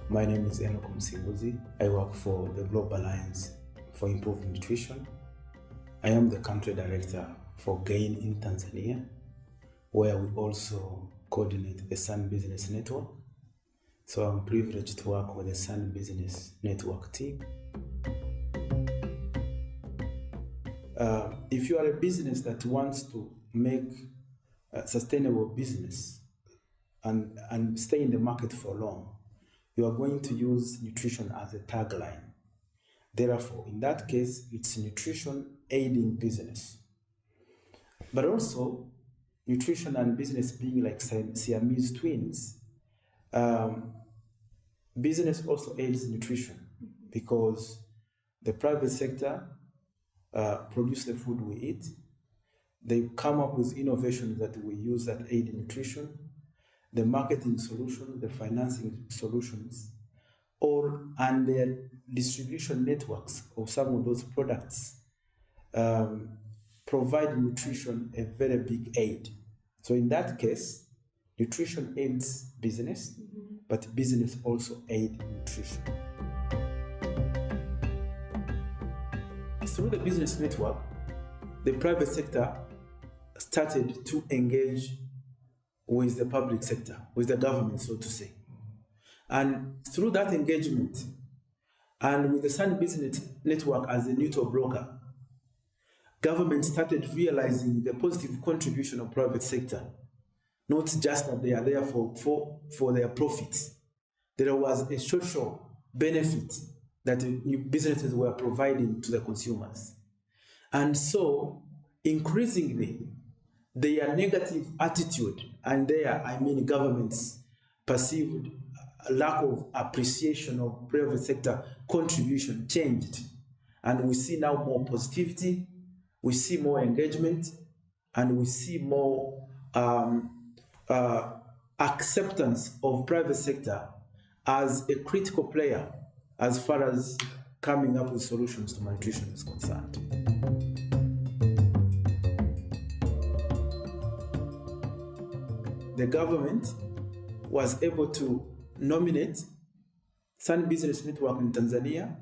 My name is Enock Musinguzi. I work for the Global Alliance for Improved Nutrition. I am the country director for GAIN in Tanzania, where we also coordinate the Sun Business Network. So I'm privileged to work with the Sun Business Network team. If you are a business that wants to make a sustainable business and stay in the market for long, you are going to use nutrition as a tagline. Therefore, in that case, it's nutrition aiding business. But also, nutrition and business being like Siamese twins, business also aids nutrition because the private sector produce the food we eat. They come up with innovations that we use that aid nutrition, the marketing solutions, the financing solutions, and their distribution networks of some of those products provide nutrition a very big aid. So in that case, nutrition aids business, but business also aids nutrition. Through the business network, the private sector started to engage with the public sector, with the government, so to say. And through that engagement, and with the Sun Business Network as a neutral broker, government started realizing the positive contribution of private sector, not just that they are there for their profits. There was a social benefit that businesses were providing to the consumers. And so, increasingly, their negative attitude, and government's perceived lack of appreciation of private sector contribution changed. And we see now more positivity, we see more engagement, and we see more acceptance of private sector as a critical player as far as coming up with solutions to malnutrition is concerned. The government was able to nominate Sun Business Network in Tanzania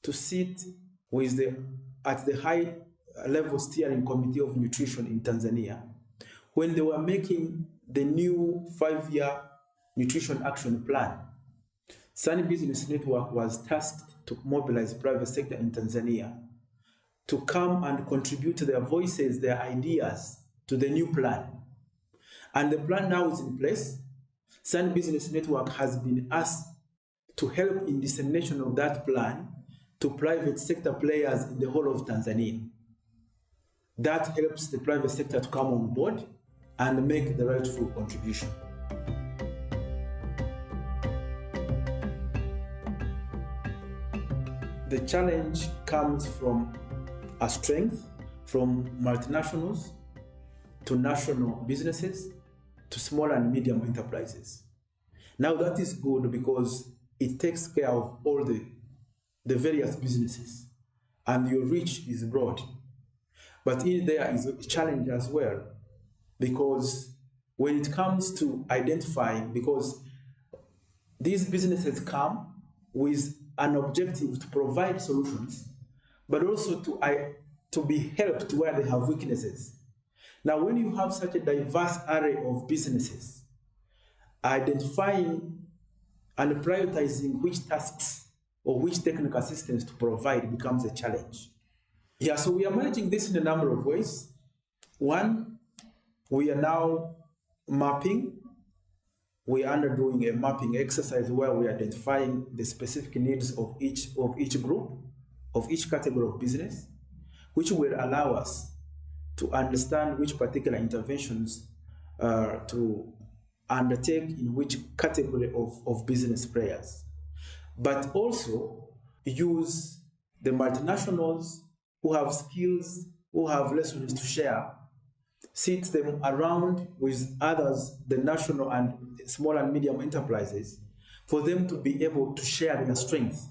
to sit at the high level steering committee of nutrition in Tanzania when they were making the new 5-year nutrition action plan. Sun Business Network was tasked to mobilize private sector in Tanzania to come and contribute their voices, their ideas to the new plan. And the plan now is in place. Sun Business Network has been asked to help in dissemination of that plan to private sector players in the whole of Tanzania. That helps the private sector to come on board and make the rightful contribution. The challenge comes from a strength from multinationals to national businesses to small and medium enterprises. Now that is good because it takes care of all the various businesses and your reach is broad. But there is a challenge as well because when it comes to identifying, because these businesses come with an objective to provide solutions, but also to be helped where they have weaknesses. Now, when you have such a diverse array of businesses, identifying and prioritizing which tasks or which technical assistance to provide becomes a challenge. Yeah, so we are managing this in a number of ways. One, we are now mapping. We are undergoing a mapping exercise where we are identifying the specific needs of each group, of each category of business, which will allow us to understand which particular interventions to undertake in which category of business players. But also use the multinationals who have skills, who have lessons to share, sit them around with others, the national and small and medium enterprises, for them to be able to share their strength.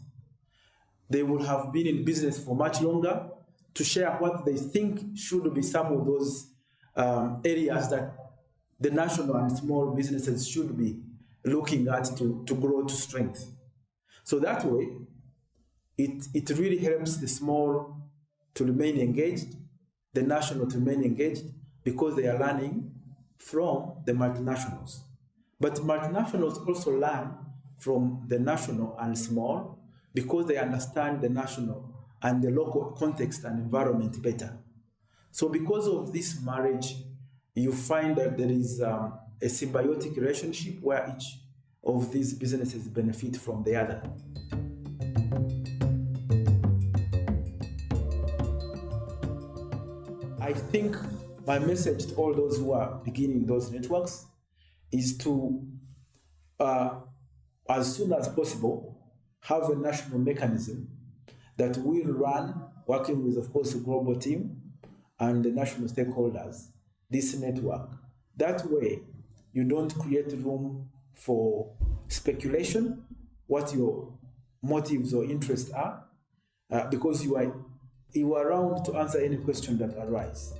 They will have been in business for much longer, to share what they think should be some of those areas that the national and small businesses should be looking at to grow to strength. So that way, it really helps the small to remain engaged, the national to remain engaged, because they are learning from the multinationals. But multinationals also learn from the national and small because they understand the national and the local context and environment better. So because of this marriage, you find that there is a symbiotic relationship where each of these businesses benefit from the other. I think my message to all those who are beginning those networks is to, as soon as possible, have a national mechanism that will run, working with, of course, a global team and the national stakeholders, this network. That way, you don't create room for speculation, what your motives or interests are, because you are around to answer any question that arise.